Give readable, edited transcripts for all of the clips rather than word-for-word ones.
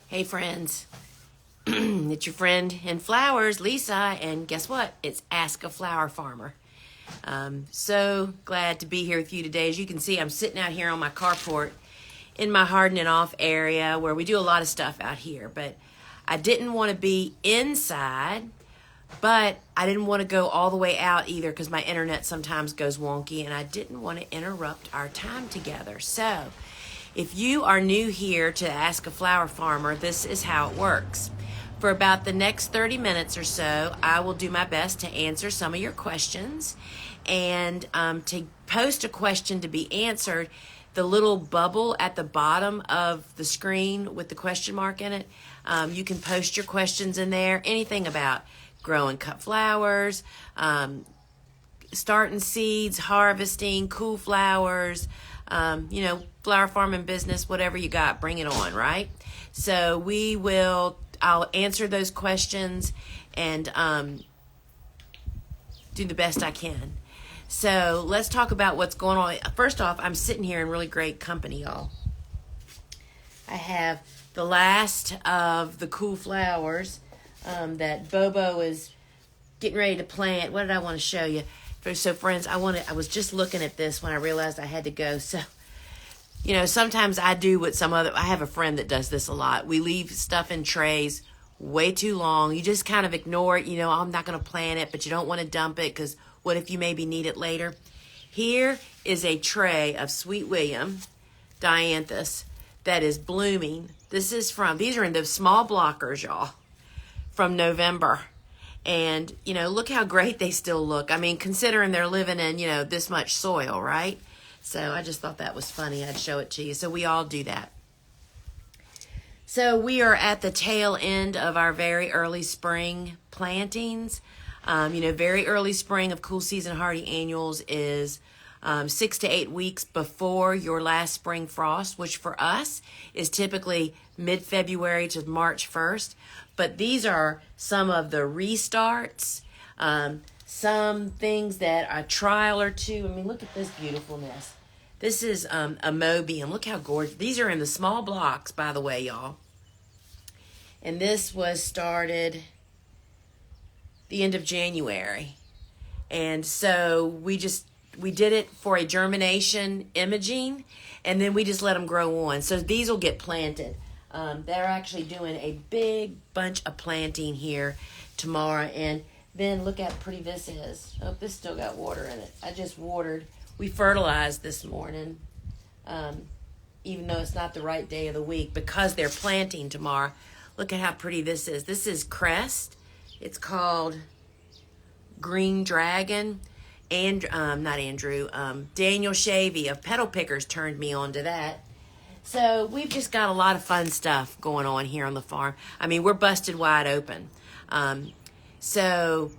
Hey friends, it's your friend in flowers, Lisa, and guess what? It's Ask a Flower Farmer. So glad to be here with you today. As you can see, I'm sitting out here on my carport in my hardening off area where we do a lot of stuff out here, but I didn't want to be inside, but I didn't want to go all the way out either because my internet sometimes goes wonky and I didn't want to interrupt our time together. So if you are new here to Ask a Flower Farmer, this is how it works. For about the next 30 minutes or so, I will do my best to answer some of your questions. And to post a question to be answered, the little bubble at the bottom of the screen with the question mark in it, you can post your questions in there. Anything about growing cut flowers, starting seeds, harvesting, cool flowers, flower farming business, whatever you got, bring it on, right? So I'll answer those questions and do the best I can. So let's talk about what's going on. First off, I'm sitting here in really great company, y'all. I have the last of the cool flowers that Bobo is getting ready to plant. What did I want to show you? So friends, I was just looking at this when I realized I had to go. So, sometimes I do what I have a friend that does this a lot. We leave stuff in trays way too long. You just kind of ignore it. I'm not going to plant it, but you don't want to dump it because what if you maybe need it later? Here is a tray of Sweet William dianthus that is blooming. These are in the small blockers, y'all, from November. And, look how great they still look. I mean, considering they're living in, this much soil, right? So I just thought that was funny. I'd show it to you. So we all do that. So we are at the tail end of our very early spring plantings. Very early spring of cool season hardy annuals is 6 to 8 weeks before your last spring frost, which for us is typically mid-February to March 1st. But these are some of the restarts, some things that a trial or two. I mean, look at this beautifulness. This is a Mobium. Look how gorgeous. These are in the small blocks, by the way, y'all. And this was started the end of January. And so we did it for a germination imaging, and then we just let them grow on. So these will get planted. They're actually doing a big bunch of planting here tomorrow. And then look how pretty this is. Oh, this still got water in it. I just watered. We fertilized this morning, even though it's not the right day of the week, because they're planting tomorrow. Look at how pretty this is. This is Crest. It's called Green Dragon. And Daniel Shavy of Petal Pickers turned me on to that. So we've just got a lot of fun stuff going on here on the farm. I mean, we're busted wide open. So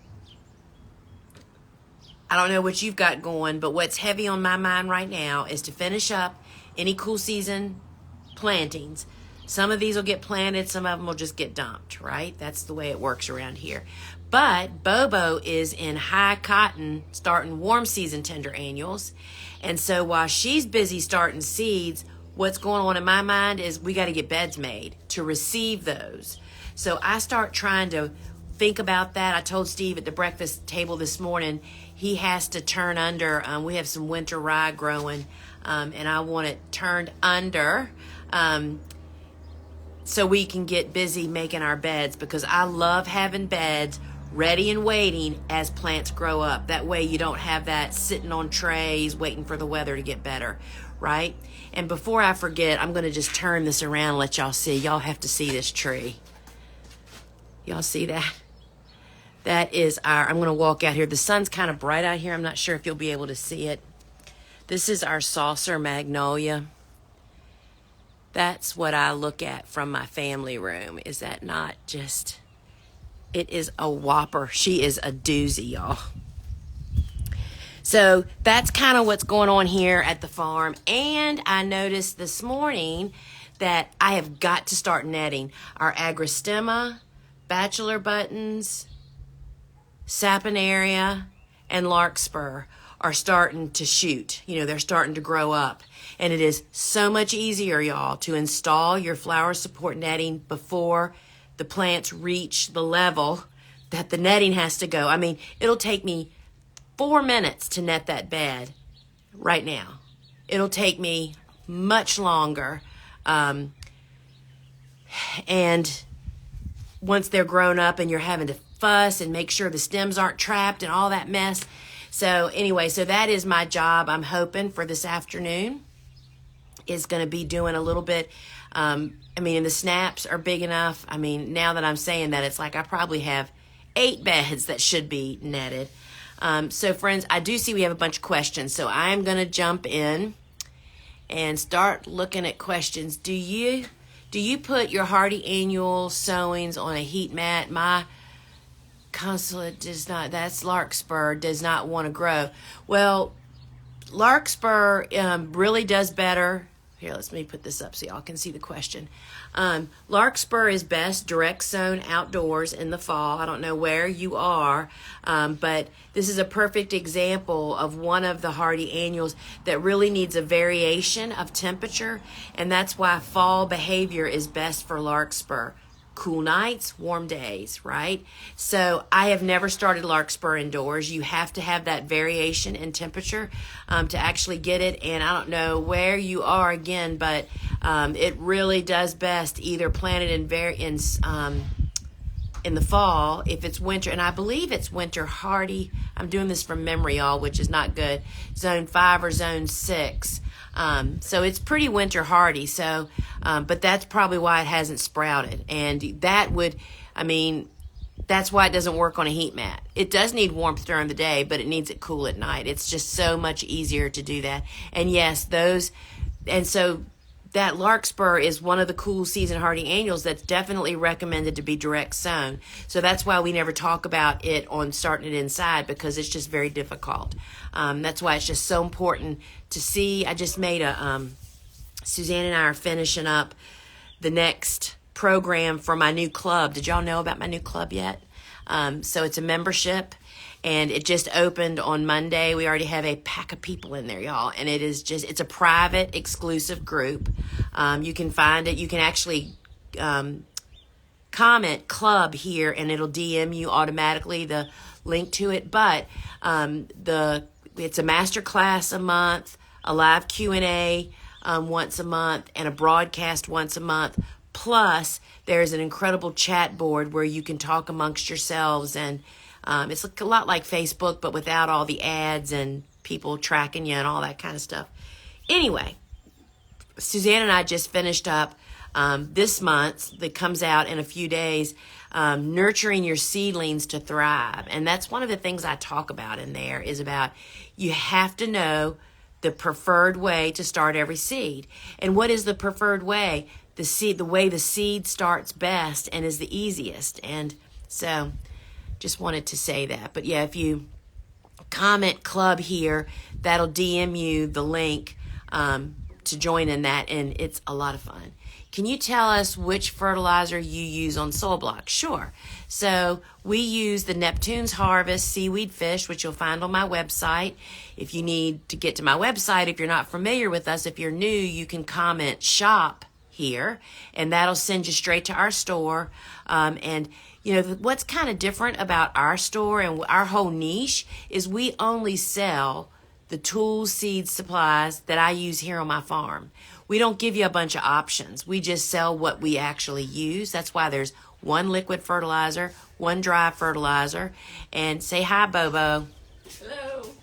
I don't know what you've got going, but what's heavy on my mind right now is to finish up any cool season plantings. Some of these will get planted, some of them will just get dumped, right? That's the way it works around here. But Bobo is in high cotton starting warm season tender annuals. And so while she's busy starting seeds, what's going on in my mind is we got to get beds made to receive those. So I start trying to think about that. I told Steve at the breakfast table this morning, he has to turn under. We have some winter rye growing, and I want it turned under so we can get busy making our beds, because I love having beds ready and waiting as plants grow up. That way you don't have that sitting on trays waiting for the weather to get better, right? And before I forget, I'm going to just turn this around and let y'all see. Y'all have to see this tree. Y'all see that? That is I'm going to walk out here. The sun's kind of bright out here. I'm not sure if you'll be able to see it. This is our saucer magnolia. That's what I look at from my family room. Is that not just... It is a whopper. She is a doozy, y'all. So that's kind of what's going on here at the farm. And I noticed this morning that I have got to start netting. Our agrostemma, bachelor buttons, saponaria, and larkspur are starting to shoot. You know, they're starting to grow up. And it is so much easier, y'all, to install your flower support netting before the plants reach the level that the netting has to go. I mean, it'll take me 4 minutes to net that bed right now. It'll take me much longer. And once they're grown up and you're having to fuss and make sure the stems aren't trapped and all that mess. So anyway, so that is my job. I'm hoping for this afternoon is going to be doing a little bit. I mean, the snaps are big enough. I mean, now that I'm saying that, it's like I probably have 8 beds that should be netted. So friends, I do see we have a bunch of questions. So I'm going to jump in and start looking at questions. Do you put your hardy annual sowings on a heat mat? My consulate does not. That's larkspur does not want to grow. Well, larkspur really does better. Here, let me put this up so y'all can see the question. Larkspur is best direct sown outdoors in the fall. I don't know where you are, but this is a perfect example of one of the hardy annuals that really needs a variation of temperature, and that's why fall behavior is best for larkspur. Cool nights, warm days, right? So I have never started larkspur indoors. You have to have that variation in temperature to actually get it. And I don't know where you are again, but it really does best either planted in the fall if it's winter. And I believe it's winter hardy. I'm doing this from memory, y'all, which is not good. Zone 5 or zone 6. So it's pretty winter hardy. So, but that's probably why it hasn't sprouted. And that would, I mean, that's why it doesn't work on a heat mat. It does need warmth during the day, but it needs it cool at night. It's just so much easier to do that. And yes, so that larkspur is one of the cool season hardy annuals that's definitely recommended to be direct sown. So that's why we never talk about it on starting it inside, because it's just very difficult. That's why it's just so important to see. I just made Suzanne and I are finishing up the next program for my new club. Did y'all know about my new club yet? So it's a membership, and it just opened on Monday. We already have a pack of people in there, y'all. And it's a private, exclusive group. You can find it. You can actually comment club here, and it'll DM you automatically the link to it. But it's a master class a month, a live Q&A once a month, and a broadcast once a month. Plus, there's an incredible chat board where you can talk amongst yourselves, and it's a lot like Facebook, but without all the ads and people tracking you and all that kind of stuff. Anyway, Suzanne and I just finished up this month that comes out in a few days, nurturing your seedlings to thrive. And that's one of the things I talk about in there is about you have to know the preferred way to start every seed. And what is the preferred way? The way the seed starts best and is the easiest. And so just wanted to say that. But yeah, if you comment club here, that'll DM you the link to join in that, and it's a lot of fun. Can you tell us which fertilizer you use on soil blocks? Sure. So we use the Neptune's Harvest Seaweed Fish, which you'll find on my website. If you need to get to my website, if you're not familiar with us, if you're new, you can comment shop here, and that'll send you straight to our store. And you know, what's kind of different about our store and our whole niche is we only sell the tools, seeds, supplies that I use here on my farm. We don't give you a bunch of options. We just sell what we actually use. That's why there's one liquid fertilizer, one dry fertilizer, and say hi, Bobo. Hello.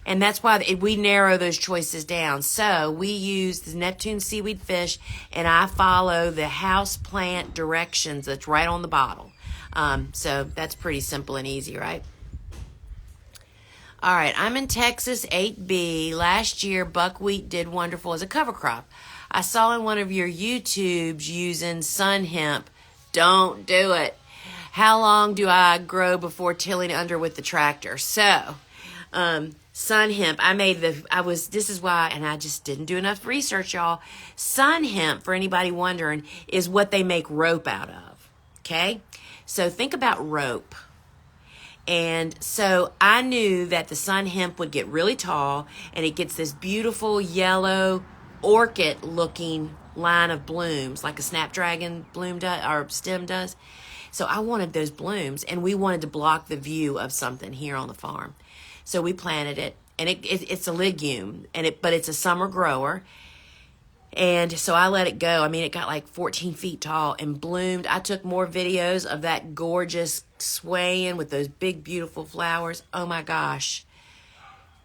And that's why we narrow those choices down. So we use the Neptune Seaweed Fish, and I follow the house plant directions that's right on the bottle. So that's pretty simple and easy, right? All right, I'm in Texas 8B. Last year, buckwheat did wonderful as a cover crop. I saw in one of your YouTubes using sun hemp. Don't do it. How long do I grow before tilling under with the tractor? So, sun hemp, this is why, and I just didn't do enough research, y'all. Sun hemp, for anybody wondering, is what they make rope out of, okay? So think about rope. And so I knew that the sun hemp would get really tall, and it gets this beautiful yellow orchid looking line of blooms like a Snapdragon bloom does, or stem does. So I wanted those blooms, and we wanted to block the view of something here on the farm. So we planted it, and it's a legume, but it's a summer grower. And so I let it go. I mean, it got like 14 feet tall and bloomed. I took more videos of that gorgeous swaying with those big, beautiful flowers. Oh my gosh.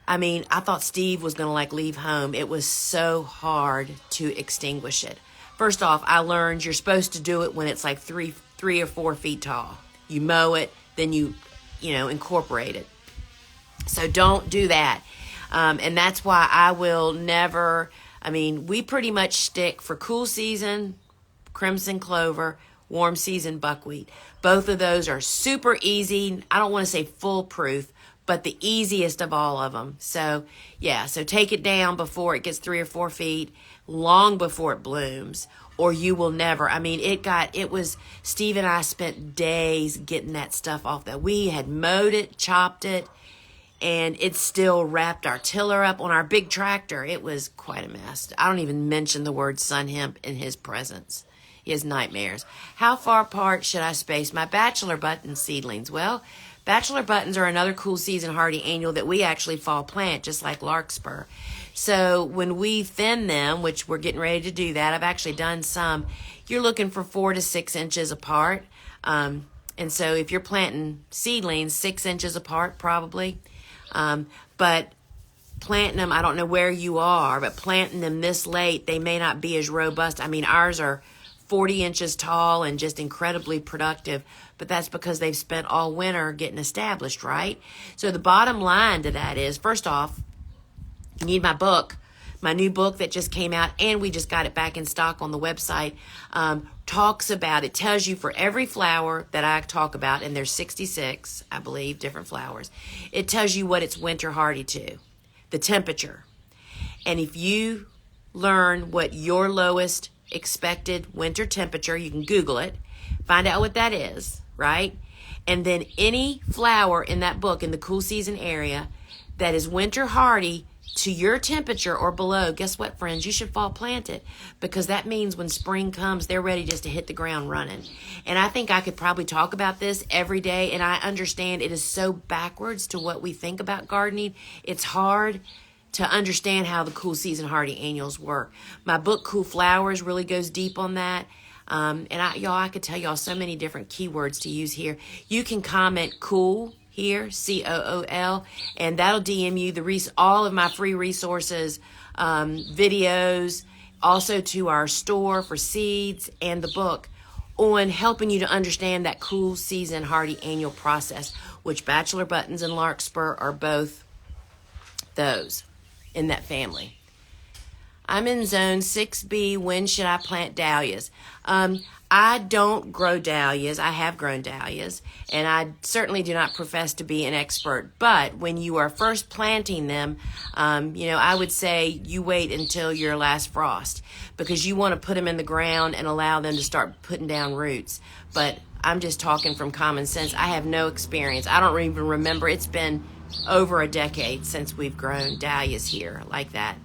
I mean, I thought Steve was going to like leave home. It was so hard to extinguish it. First off, I learned you're supposed to do it when it's like 3 or 4 feet tall. You mow it, then you incorporate it. So don't do that. And that's why I will never, we pretty much stick for cool season, crimson clover, warm season buckwheat. Both of those are super easy. I don't want to say foolproof, but the easiest of all of them. So yeah, so take it down before it gets 3 or 4 feet, long before it blooms, or you will never. Steve and I spent days getting that stuff off that. We had mowed it, chopped it, and it still wrapped our tiller up on our big tractor. It was quite a mess. I don't even mention the word sun hemp in his presence. He has nightmares. How far apart should I space my bachelor button seedlings? Well, bachelor buttons are another cool season hardy annual that we actually fall plant, just like larkspur. So when we thin them, which we're getting ready to do that, I've actually done some, you're looking for 4 to 6 inches apart. And so if you're planting seedlings, 6 inches apart probably. But planting them, I don't know where you are, but planting them this late, they may not be as robust. Ours are 40 inches tall and just incredibly productive, but that's because they've spent all winter getting established, right? So the bottom line to that is, first off, you need my book, my new book that just came out, and we just got it back in stock on the website. Talks about, it tells you for every flower that I talk about, and there's 66, I believe, different flowers. It tells you what it's winter hardy to, the temperature. And if you learn what your lowest expected winter temperature, you can Google it, find out what that is, right? And then any flower in that book in the cool season area that is winter hardy to your temperature or below, guess what, friends? You should fall plant it, because that means when spring comes, they're ready just to hit the ground running. And I think I could probably talk about this every day, and I understand it is so backwards to what we think about gardening. It's hard to understand how the cool season hardy annuals work. My book, Cool Flowers, really goes deep on that. And I could tell y'all so many different keywords to use here. You can comment cool here, COOL, and that'll DM you all of my free resources, videos, also to our store for seeds and the book on helping you to understand that cool season hardy annual process, which bachelor buttons and larkspur are both those in that family. I'm in zone 6B. When should I plant dahlias? I don't grow dahlias. I have grown dahlias, and I certainly do not profess to be an expert. But when you are first planting them, I would say you wait until your last frost, because you want to put them in the ground and allow them to start putting down roots. But I'm just talking from common sense. I have no experience. I don't even remember. It's been over a decade since we've grown dahlias here like that.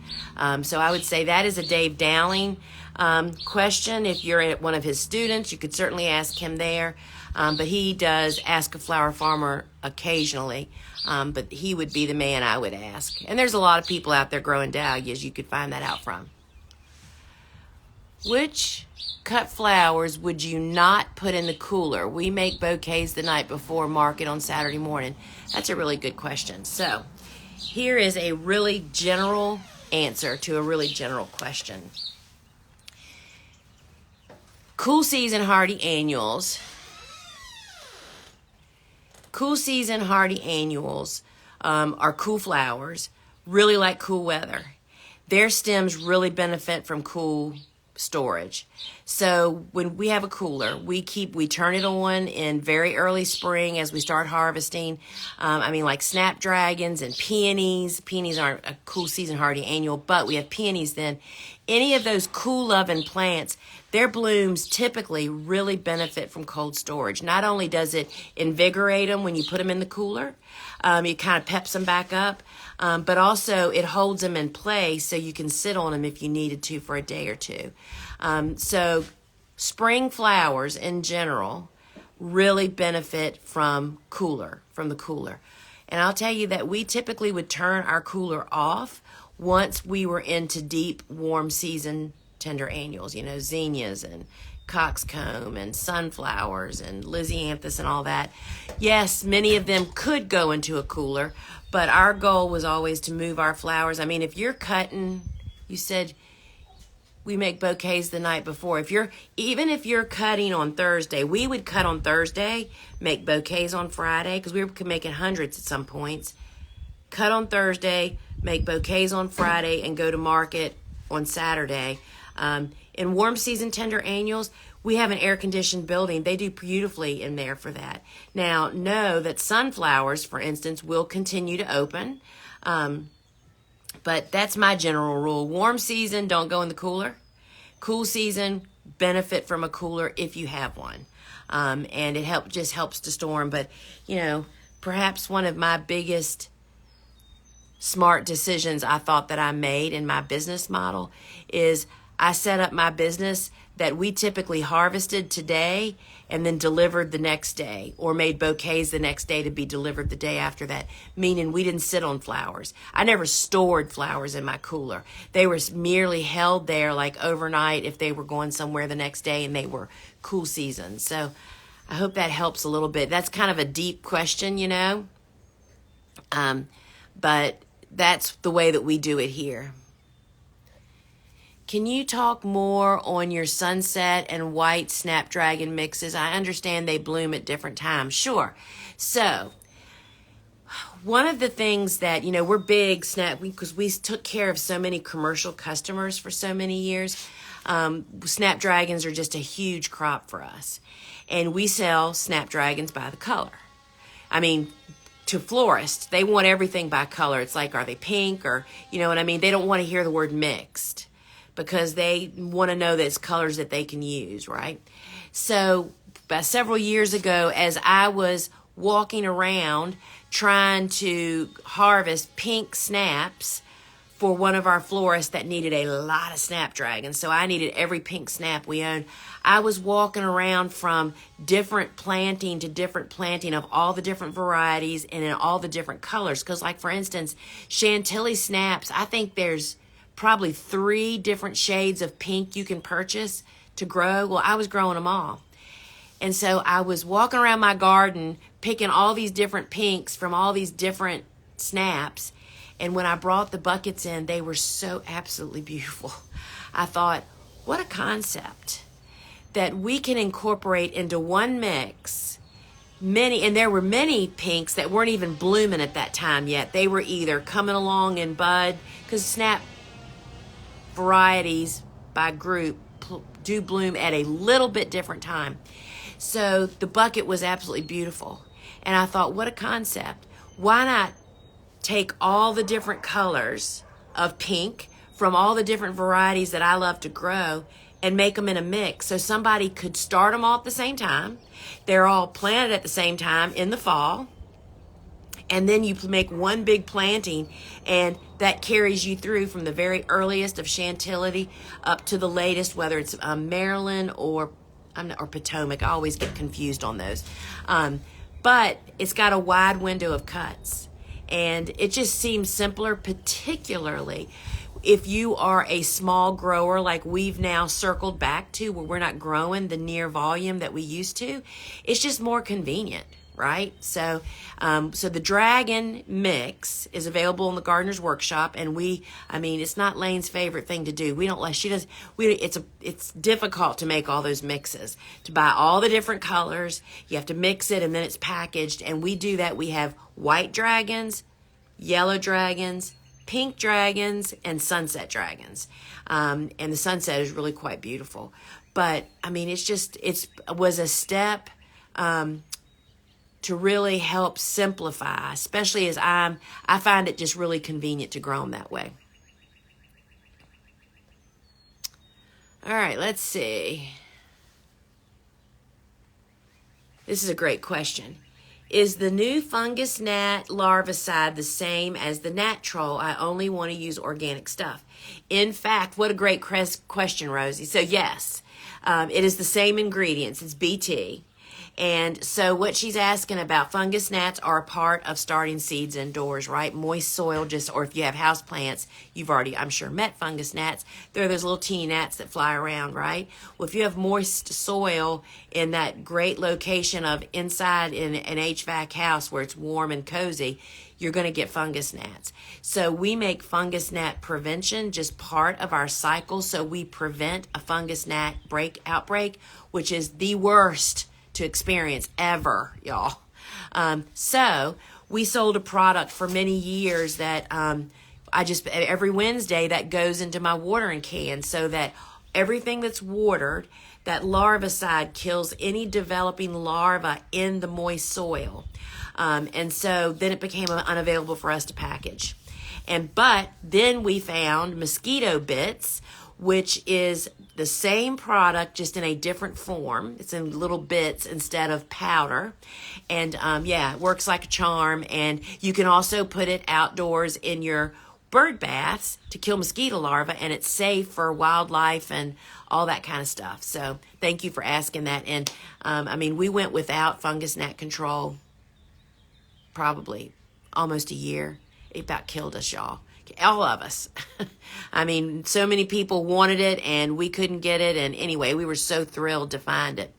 So I would say that is a Dave Dowling question. If you're one of his students, you could certainly ask him there. But he does Ask a Flower Farmer occasionally. But he would be the man I would ask. And there's a lot of people out there growing dahlias you could find that out from. Which cut flowers would you not put in the cooler? We make bouquets the night before market on Saturday morning. That's a really good question. So here is a really general answer to a really general question. Cool season hardy annuals. Cool season hardy annuals are cool flowers, really like cool weather. Their stems really benefit from cool storage. So when we have a cooler, we turn it on in very early spring as we start harvesting. Like snapdragons and peonies. Peonies aren't a cool season hardy annual, but we have peonies then any of those cool loving plants, their blooms typically really benefit from cold storage. Not only does it invigorate them when you put them in the cooler, it kind of peps them back up, but also it holds them in place so you can sit on them if you needed to for a day or two. So spring flowers in general really benefit from the cooler. And I'll tell you that we typically would turn our cooler off once we were into deep warm season tender annuals, zinnias and coxcomb and sunflowers and lisianthus and all that. Yes, many of them could go into a cooler, but our goal was always to move our flowers. I mean, if you're cutting, you said we make bouquets the night before. Even if you're cutting on Thursday, we would cut on Thursday, make bouquets on Friday, because we were making hundreds at some points. Cut on Thursday, make bouquets on Friday, and go to market on Saturday. In warm season tender annuals, we have an air-conditioned building. They do beautifully in there for that. Now, know that sunflowers, for instance, will continue to open. But that's my general rule. Warm season, don't go in the cooler. Cool season, benefit from a cooler if you have one. And it just helps to store them. But, perhaps one of my biggest smart decisions I thought that I made in my business model is I set up my business that we typically harvested today and then delivered the next day, or made bouquets the next day to be delivered the day after that, meaning we didn't sit on flowers. I never stored flowers in my cooler. They were merely held there like overnight if they were going somewhere the next day and they were cool season. So I hope that helps a little bit. That's kind of a deep question, but that's the way that we do it here. Can you talk more on your sunset and white Snapdragon mixes? I understand they bloom at different times. Sure. So one of the things that, we're big because we took care of so many commercial customers for so many years. Snapdragons are just a huge crop for us. And we sell Snapdragons by the color. I mean, to florists, they want everything by color. It's like, are they pink or, you know what I mean? They don't want to hear the word mixed, because they want to know that it's colors that they can use, right? So about several years ago, as I was walking around trying to harvest pink snaps for one of our florists that needed a lot of Snapdragons, so I needed every pink snap we owned, I was walking around from different planting to different planting of all the different varieties and in all the different colors. Because, like, for instance, Chantilly snaps, I think there's probably 3 different shades of pink you can purchase to grow. Well, I was growing them all. And so I was walking around my garden picking all these different pinks from all these different snaps. And when I brought the buckets in, they were so absolutely beautiful. I thought, what a concept that we can incorporate into one mix and there were many pinks that weren't even blooming at that time yet. They were either coming along in bud, because snap varieties by group do bloom at a little bit different time. So the bucket was absolutely beautiful. And I thought, what a concept. Why not take all the different colors of pink from all the different varieties that I love to grow and make them in a mix, so somebody could start them all at the same time. They're all planted at the same time in the fall. And then you make one big planting, and that carries you through from the very earliest of Chantilly up to the latest, whether it's Maryland or Potomac. I always get confused on those. But it's got a wide window of cuts. And it just seems simpler, particularly if you are a small grower like we've now circled back to, where we're not growing the near volume that we used to. It's just more convenient, right? So the Dragon mix is available in the Gardener's Workshop, and it's not Lane's favorite thing to do. It's difficult to make all those mixes, to buy all the different colors. You have to mix it, and then it's packaged, and we do that. We have white dragons, yellow dragons, pink dragons, and sunset dragons. And the sunset is really quite beautiful. But, it was a step to really help simplify, especially as I find it just really convenient to grow them that way. All right, let's see. This is a great question. Is the new fungus gnat larvicide the same as the Natrol? I only want to use organic stuff. In fact, what a great question, Rosie. So yes, it is the same ingredients. It's BT. And so what she's asking about, fungus gnats are a part of starting seeds indoors, right? Moist soil, or if you have house plants, you've already, I'm sure, met fungus gnats. They're those little teeny gnats that fly around, right? Well, if you have moist soil in that great location of inside in an HVAC house where it's warm and cozy, you're going to get fungus gnats. So we make fungus gnat prevention just part of our cycle. So we prevent a fungus gnat outbreak, which is the worst to experience ever, y'all. So we sold a product for many years that every Wednesday that goes into my watering can, so that everything that's watered, that larvicide kills any developing larva in the moist soil. And so then it became unavailable for us to package. But then we found mosquito bits, which is the same product, just in a different form. It's in little bits instead of powder. And it works like a charm. And you can also put it outdoors in your bird baths to kill mosquito larvae, and it's safe for wildlife and all that kind of stuff. So thank you for asking that. And we went without Fungus Net Control probably almost a year. It about killed us, y'all. All of us. So many people wanted it and we couldn't get it. And anyway, we were so thrilled to find it.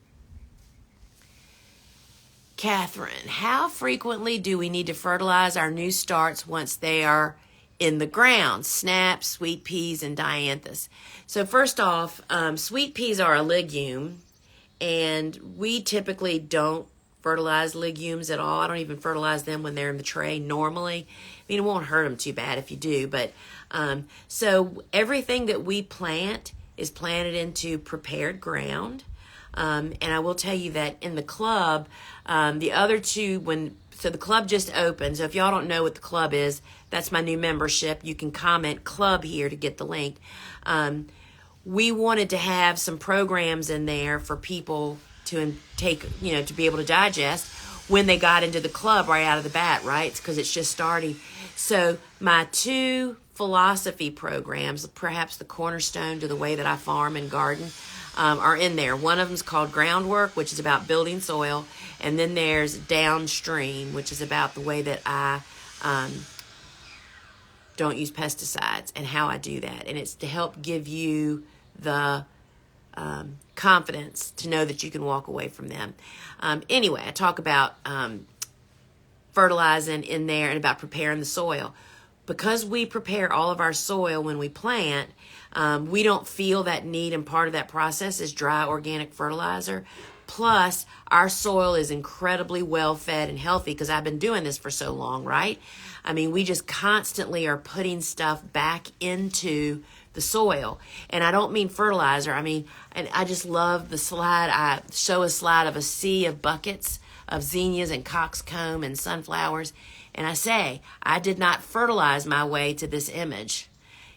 Catherine, how frequently do we need to fertilize our new starts once they are in the ground? Snaps, sweet peas, and dianthus. So first off, sweet peas are a legume, and we typically don't fertilize legumes at all. I don't even fertilize them when they're in the tray normally. It won't hurt them too bad if you do, but so everything that we plant is planted into prepared ground. And I will tell you that in the club, the other two, so the club just opened. So if y'all don't know what the club is, that's my new membership. You can comment club here to get the link. We wanted to have some programs in there for people to take, to be able to digest when they got into the club right out of the bat, right? Because it's just starting. So my two philosophy programs, perhaps the cornerstone to the way that I farm and garden, are in there. One of them is called Groundwork, which is about building soil. And then there's Downstream, which is about the way that I don't use pesticides and how I do that. And it's to help give you the confidence to know that you can walk away from them. Anyway, I talk about fertilizing in there and about preparing the soil. Because we prepare all of our soil when we plant, we don't feel that need, and part of that process is dry organic fertilizer. Plus, our soil is incredibly well fed and healthy because I've been doing this for so long, right? We just constantly are putting stuff back into the soil. And I don't mean fertilizer. And I just love the slide. I show a slide of a sea of buckets of zinnias and coxcomb and sunflowers. And I say, I did not fertilize my way to this image.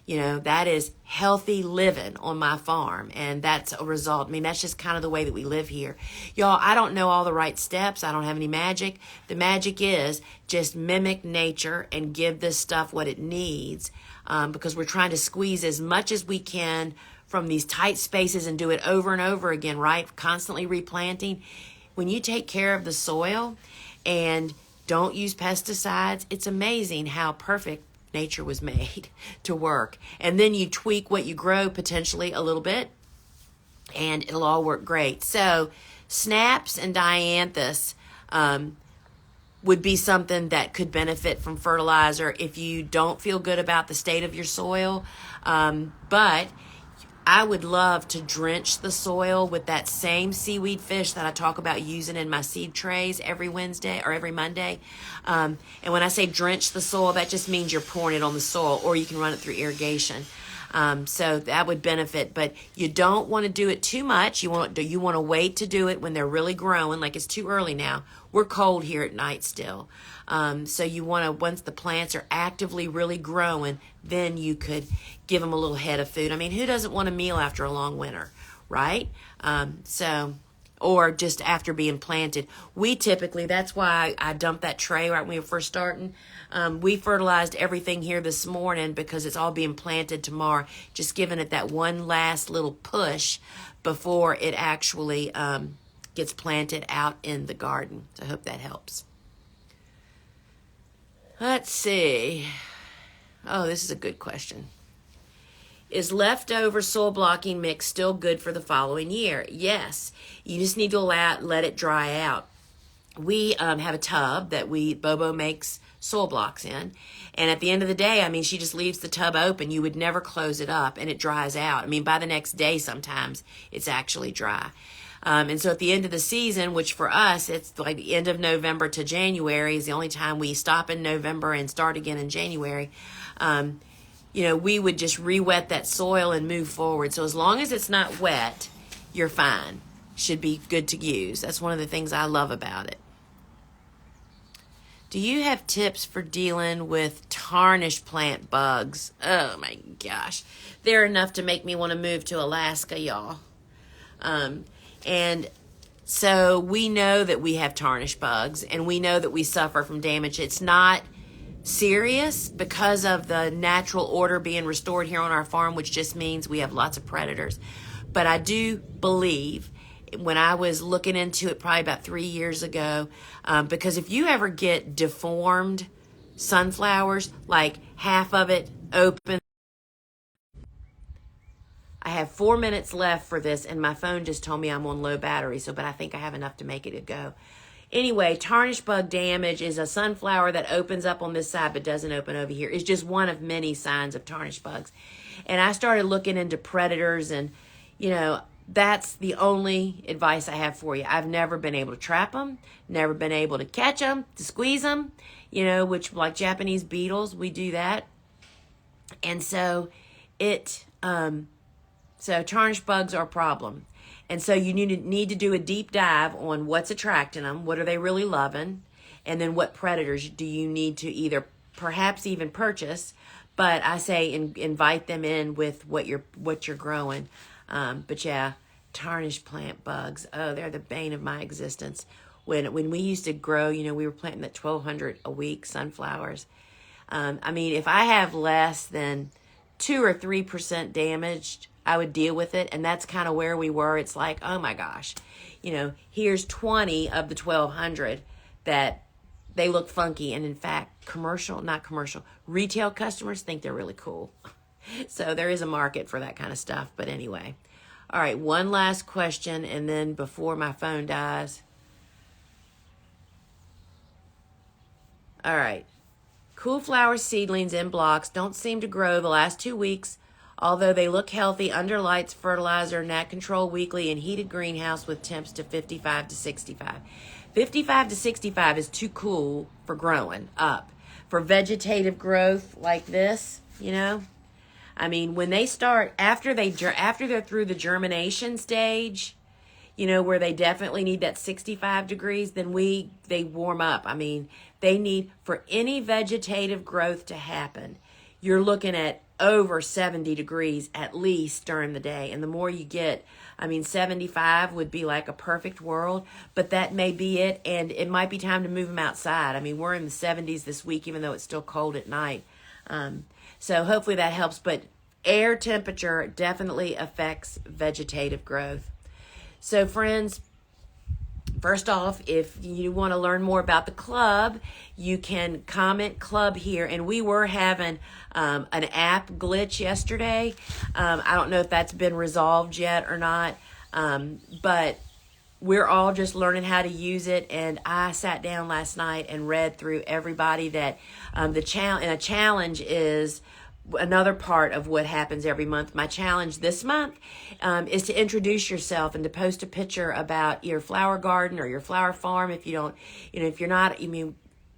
That is healthy living on my farm. And that's a result. That's just kind of the way that we live here. Y'all, I don't know all the right steps. I don't have any magic. The magic is just mimic nature and give this stuff what it needs. Because we're trying to squeeze as much as we can from these tight spaces and do it over and over again, right? Constantly replanting. When you take care of the soil and don't use pesticides, it's amazing how perfect nature was made to work. And then you tweak what you grow potentially a little bit, and it'll all work great. So snaps and dianthus would be something that could benefit from fertilizer if you don't feel good about the state of your soil. But I would love to drench the soil with that same seaweed fish that I talk about using in my seed trays every Wednesday or every Monday. And when I say drench the soil, that just means you're pouring it on the soil, or you can run it through irrigation. So that would benefit, but you don't want to do it too much. You want to wait to do it when they're really growing, like it's too early now. We're cold here at night still. So you want to, once the plants are actively really growing, then you could give them a little head of food. I mean, who doesn't want a meal after a long winter, right? Or just after being planted. We typically, that's why I dumped that tray right when we were first starting. We fertilized everything here this morning because it's all being planted tomorrow, just giving it that one last little push before it actually gets planted out in the garden. So I hope that helps. Let's see. Oh, this is a good question. Is leftover soil blocking mix still good for the following year? Yes. You just need to let it dry out. We have a tub that Bobo makes soil blocks in. And at the end of the day, I mean, she just leaves the tub open. You would never close it up, and it dries out. I mean, by the next day, sometimes it's actually dry. And so at the end of the season, which for us, it's like the end of November to January is the only time we stop in November and start again in January. We would just re-wet that soil and move forward. So as long as it's not wet, you're fine. Should be good to use. That's one of the things I love about it. Do you have tips for dealing with tarnished plant bugs? Oh my gosh. They're enough to make me want to move to Alaska, y'all. And so we know that we have tarnished bugs, and we know that we suffer from damage. It's not serious because of the natural order being restored here on our farm, which just means we have lots of predators. But I do believe, when I was looking into it probably about 3 years ago, because if you ever get deformed sunflowers, like half of it open. I have 4 minutes left for this, and my phone just told me I'm on low battery, but I think I have enough to make it a go. Anyway, tarnished bug damage is a sunflower that opens up on this side but doesn't open over here. It's just one of many signs of tarnished bugs. And I started looking into predators, and, that's the only advice I have for you. I've never been able to trap them, never been able to catch them, to squeeze them, which, like Japanese beetles, we do that. And so tarnished bugs are a problem. And so you need to do a deep dive on what's attracting them, what are they really loving, and then what predators do you need to either perhaps even purchase, but I say invite them in with what you're growing. But yeah, tarnished plant bugs, oh, they're the bane of my existence. When we used to grow, we were planting at 1,200 a week sunflowers. If I have less than 2 or 3% damaged, I would deal with it, and that's kind of where we were. It's like, oh my gosh, here's 20 of the 1,200 that they look funky, and in fact, retail customers think they're really cool. So there is a market for that kind of stuff, but anyway. All right, one last question, and then before my phone dies. All right. Cool flower seedlings in blocks don't seem to grow the last 2 weeks, although they look healthy under lights, fertilizer, Net Control weekly, and heated greenhouse with temps to 55 to 65. 55 to 65 is too cool for growing up. For vegetative growth like this, when they start, after they're through the germination stage, where they definitely need that 65 degrees, then they warm up. They need, for any vegetative growth to happen, you're looking at over 70 degrees at least during the day. And the more you get, 75 would be like a perfect world, but that may be it. And it might be time to move them outside. We're in the 70s this week, even though it's still cold at night. So hopefully that helps, but air temperature definitely affects vegetative growth. So friends, first off, if you want to learn more about the club, you can comment club here. And we were having an app glitch yesterday. I don't know if that's been resolved yet or not, but we're all just learning how to use it. And I sat down last night and read through everybody that a challenge is another part of what happens every month. My challenge this month is to introduce yourself and to post a picture about your flower garden or your flower farm. If you don't, if you're not,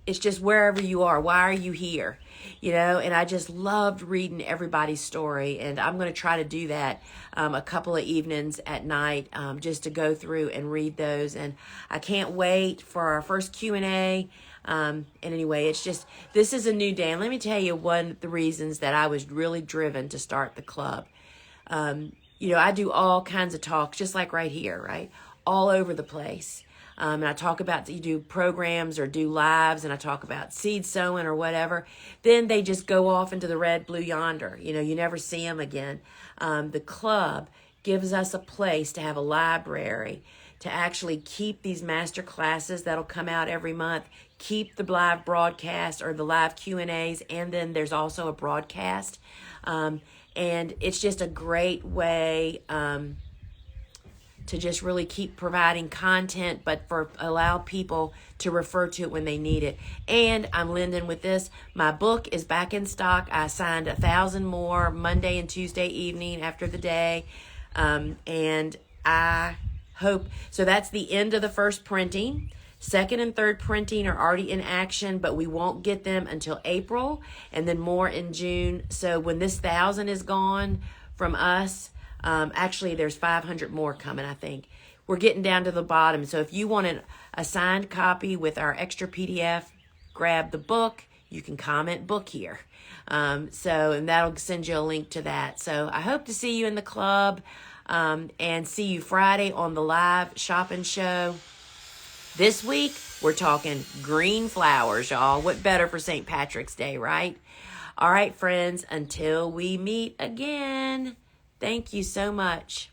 it's just wherever you are, why are you here? You know, and I just loved reading everybody's story, and I'm going to try to do that a couple of evenings at night, just to go through and read those. And I can't wait for our first Q&A. And anyway, it's just, this is a new day. And let me tell you one of the reasons that I was really driven to start the club. You know, I do all kinds of talks, just like right here, right? All over the place. And I talk about, you do programs or do lives, and I talk about seed sowing or whatever. Then they just go off into the red, blue yonder. You know, you never see them again. The club gives us a place to have a library, to actually keep these master classes that'll come out every month, keep the live broadcast or the live Q&As, and then there's also a broadcast. And it's just a great way to just really keep providing content, but for allow people to refer to it when they need it. And I'm Lyndon with this. My book is back in stock. I signed 1,000 more Monday and Tuesday evening after the day. And I hope, so that's the end of the first printing. Second and third printing are already in action, but we won't get them until April, and then more in June. So when this 1,000 is gone from us, actually there's 500 more coming, I think. We're getting down to the bottom. So if you want a signed copy with our extra PDF, grab the book. You can comment book here. And that'll send you a link to that. So I hope to see you in the club, and see you Friday on the live shopping show. This week, we're talking green flowers, y'all. What better for St. Patrick's Day, right? All right, friends, until we meet again, thank you so much.